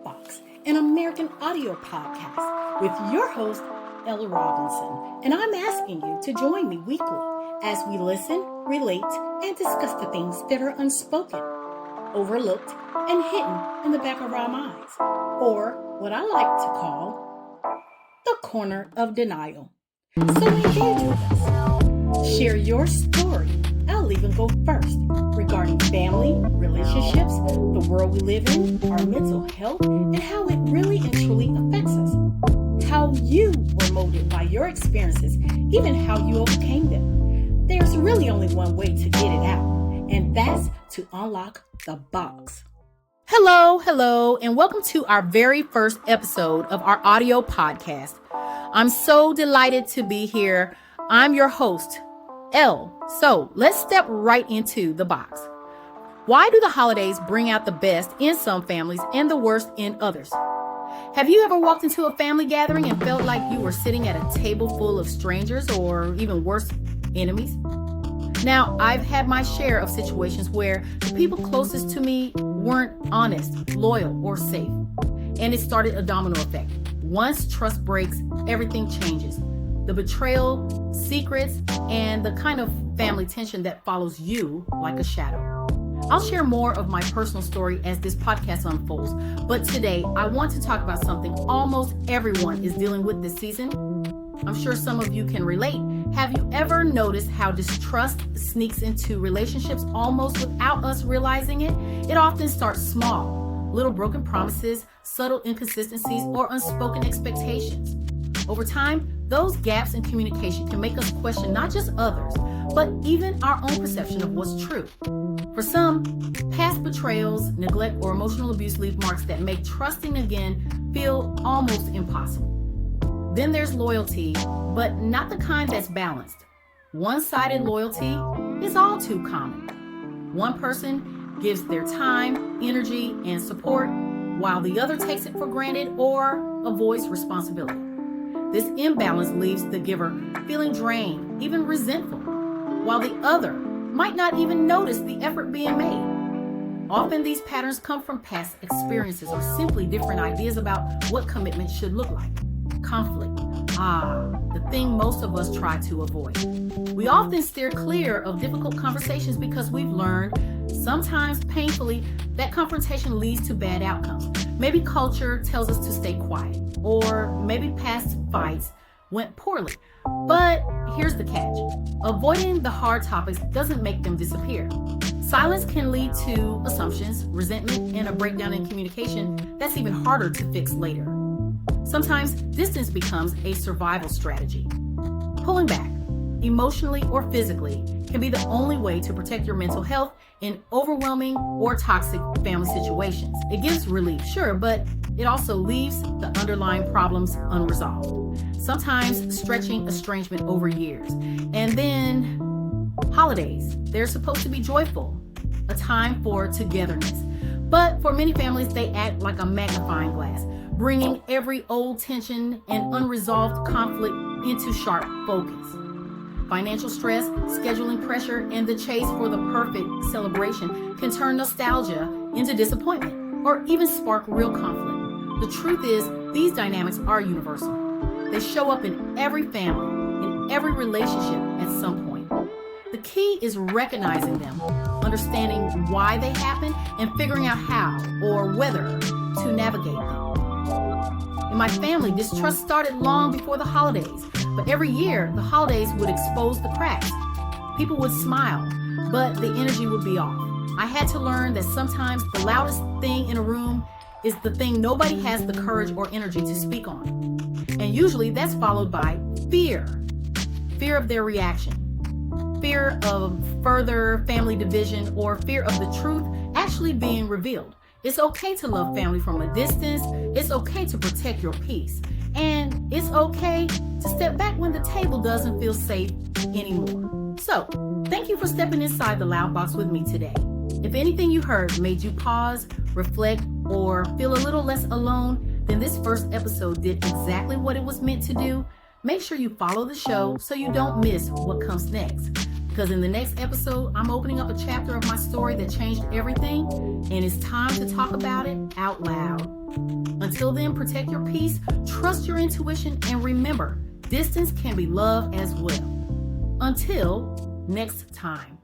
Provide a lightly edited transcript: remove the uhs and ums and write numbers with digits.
Loud Box, an American audio podcast with your host, Elle Robinson. And I'm asking you to join me weekly as we listen, relate, and discuss the things that are unspoken, overlooked, and hidden in the back of our minds, or what I like to call the corner of denial. So engage with us. Share your story. I'll even go first regarding family, relationships, the world we live in, our mental health, and how it really and truly affects us. How you were molded by your experiences, even how you overcame them. There's really only one way to get it out, and that's to unlock the box. Hello, and welcome to our very first episode of our audio podcast. I'm so delighted to be here. I'm your host, Elle. So let's step right into the box. Why do the holidays bring out the best in some families and the worst in others? Have you ever walked into a family gathering and felt like you were sitting at a table full of strangers or even worse, enemies? Now, I've had my share of situations where the people closest to me weren't honest, loyal, or safe. And it started a domino effect. Once trust breaks, everything changes. The betrayal, secrets, and the kind of family tension that follows you like a shadow. I'll share more of my personal story as this podcast unfolds, but today I want to talk about something almost everyone is dealing with this season. I'm sure some of you can relate. Have you ever noticed how distrust sneaks into relationships almost without us realizing it? It often starts small, little broken promises, subtle inconsistencies, or unspoken expectations. Over time, those gaps in communication can make us question not just others, but even our own perception of what's true. For some, past betrayals, neglect, or emotional abuse leave marks that make trusting again feel almost impossible. Then there's loyalty, but not the kind that's balanced. One-sided loyalty is all too common. One person gives their time, energy, and support, while the other takes it for granted or avoids responsibility. This imbalance leaves the giver feeling drained, even resentful, while the other might not even notice the effort being made. Often these patterns come from past experiences or simply different ideas about what commitment should look like. Conflict, the thing most of us try to avoid. We often steer clear of difficult conversations because we've learned, sometimes painfully, that confrontation leads to bad outcomes. Maybe culture tells us to stay quiet, or maybe past fights went poorly. But here's the catch. Avoiding the hard topics doesn't make them disappear. Silence can lead to assumptions, resentment, and a breakdown in communication that's even harder to fix later. Sometimes distance becomes a survival strategy. Pulling back, emotionally or physically, can be the only way to protect your mental health in overwhelming or toxic family situations. It gives relief, sure, but it also leaves the underlying problems unresolved, sometimes stretching estrangement over years. And then holidays, they're supposed to be joyful, a time for togetherness. But for many families, they act like a magnifying glass, bringing every old tension and unresolved conflict into sharp focus. Financial stress, scheduling pressure, and the chase for the perfect celebration can turn nostalgia into disappointment or even spark real conflict. The truth is, these dynamics are universal. They show up in every family, in every relationship at some point. The key is recognizing them, understanding why they happen, and figuring out how or whether to navigate them. In my family, distrust started long before the holidays, but every year the holidays would expose the cracks. People would smile, but the energy would be off. I had to learn that sometimes the loudest thing in a room is the thing nobody has the courage or energy to speak on. And usually that's followed by fear. Fear of their reaction. Fear of further family division, or fear of the truth actually being revealed. It's okay to love family from a distance. It's okay to protect your peace. And it's okay to step back when the table doesn't feel safe anymore. So, thank you for stepping inside the Loud Box with me today. If anything you heard made you pause, reflect, or feel a little less alone, then this first episode did exactly what it was meant to do. Make sure you follow the show so you don't miss what comes next. Because in the next episode, I'm opening up a chapter of my story that changed everything, and it's time to talk about it out loud. Until then, protect your peace, trust your intuition, and remember, distance can be love as well. Until next time.